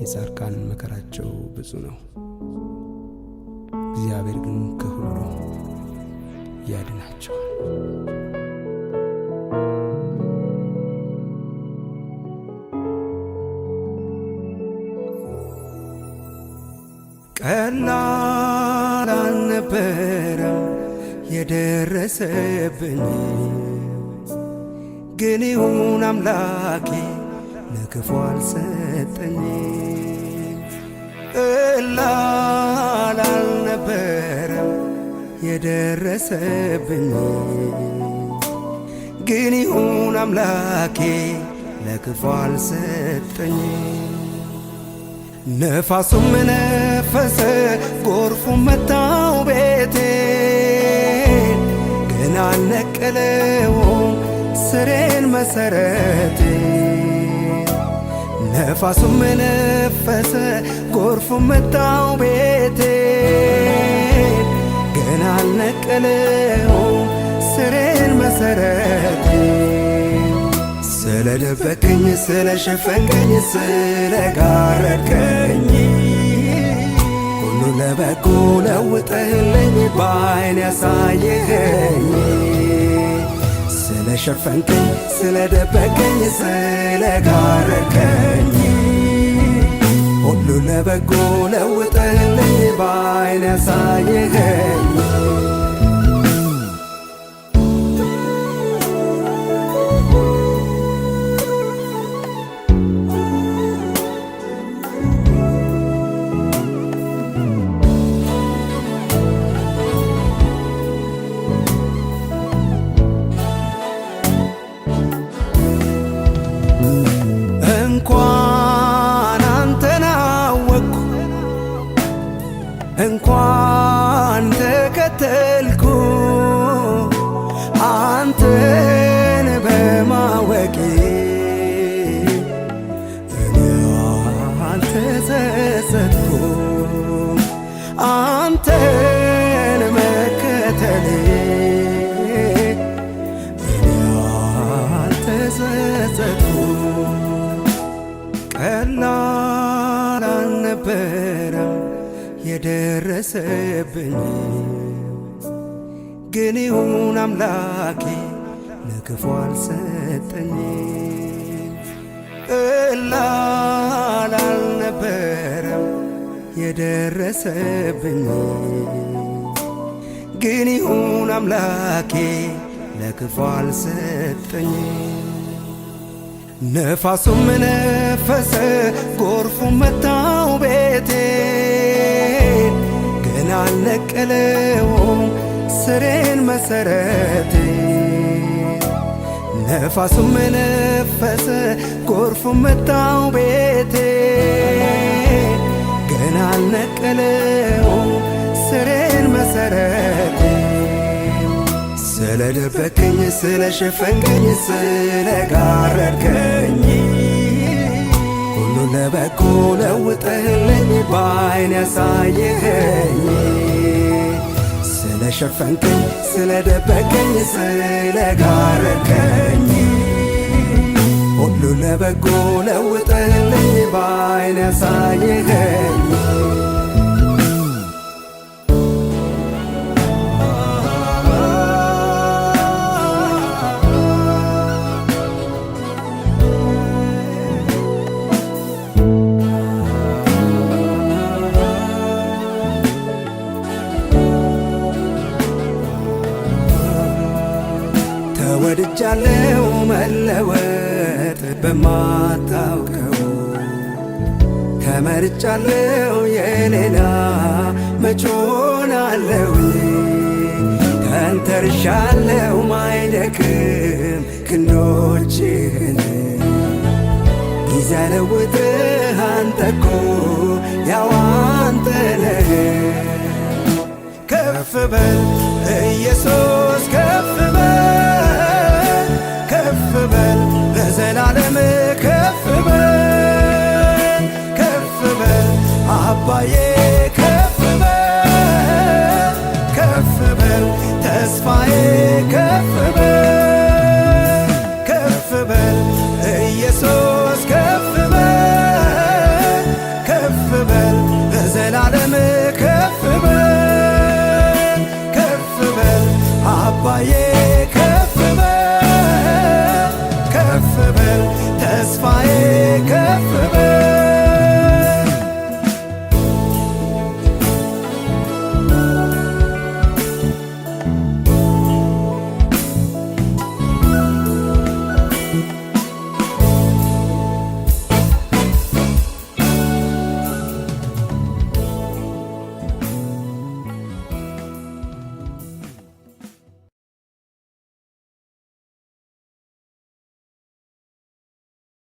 የጻድቃን መከራቸው ብዙ ነው፣ እግዚአብሔር ግን ከሁሉ ያድናቸዋል። ቀላል አልነበረም የደረሰብኝ፣ ግን ይሁን አምላኬ ለክፉ አልሰጠኝ። ቀላል አልነበረም የደረሰብኝ፣ ግን ይሁን አምላኬ ለክፉ አልሰጠኝ። ነፋሱም ነፈሰ ጎርፉም መታው ቤቴን፣ ግን አልነቀለውም ስሬን መሰረቴን። ነፋሱም ነፈሰ ጎርፉም መታው ቤቴን፣ ግን አልነቀለውም ስሬን መሰረቴን። ስለደበቀኝ ስለሸፈንከኝ ስለጋረድከኝ፣ ሁሉ ለበጎ ለውጠህልኝ በዓይን ያሳየኸኝ። ስለሸፈንከኝ ስለደበቀኝ ስለጋረድከኝ፣ ሁሉ ለበጎ ለውጠህልኝ በዓይን ያሳየኸኝ። እንኳን አንተን አወቅኩ እንኳን ተከተልኩ፣ አንተን በማወቄ እኔ አልተጸጸትኩም። አንተን መከተሌ እኔ አልተጸጸትኩም። ቀላል አልነበረም የደረሰብኝ፣ ግን ይሁን አምላኬ ለክፉ አልሰጠኝ። ቀላል አልነበረም የደረሰብኝ፣ ግን ይሁን አምላኬ ለክፉ አልሰጠኝ። ነፋሱም ነፈሰ ጎርፉም መታው ቤቴን፣ ግን አልነቀለውም ስሬን መሰረቴን። ነፋሱም ነፈሰ ጎርፉም መታው ቤቴን፣ ግን አልነቀለውም ስሬን መሰረቴን። ስለደበቀኝ ስለሸፈንከኝ ስለጋረድከኝ፣ ሁሉ ለበጎ ለውጠህልኝ በዓይን ያሳየኸኝ። ስለሸፈንከኝ ስለደበቀኝ ስለጋረድከኝ፣ ሁሉ ለበጎ ለውጠህልኝ በዓይን ያሳየኸኝ። ተወድጃለሁ መለወጥ በማታውቀው፣ ተመርጫለሁ የሌላ መች ሆናለሁኝ። ተንተርሻለሁ ማይደክም ክንዶችህን፣ ጊዜ ለውጥህ አንተ እኮ ያው አንተ ነህ። ከፍ በል ኢየሱስ ከፍ በል፣ ከፍ በል ለዘላለም ከፍ በል፣ ከፍ በል አባዬ ከፍ በል፣ ከፍ በል ተስፋዬ ከፍ በል፣ ከፍ በል ኢየሱስ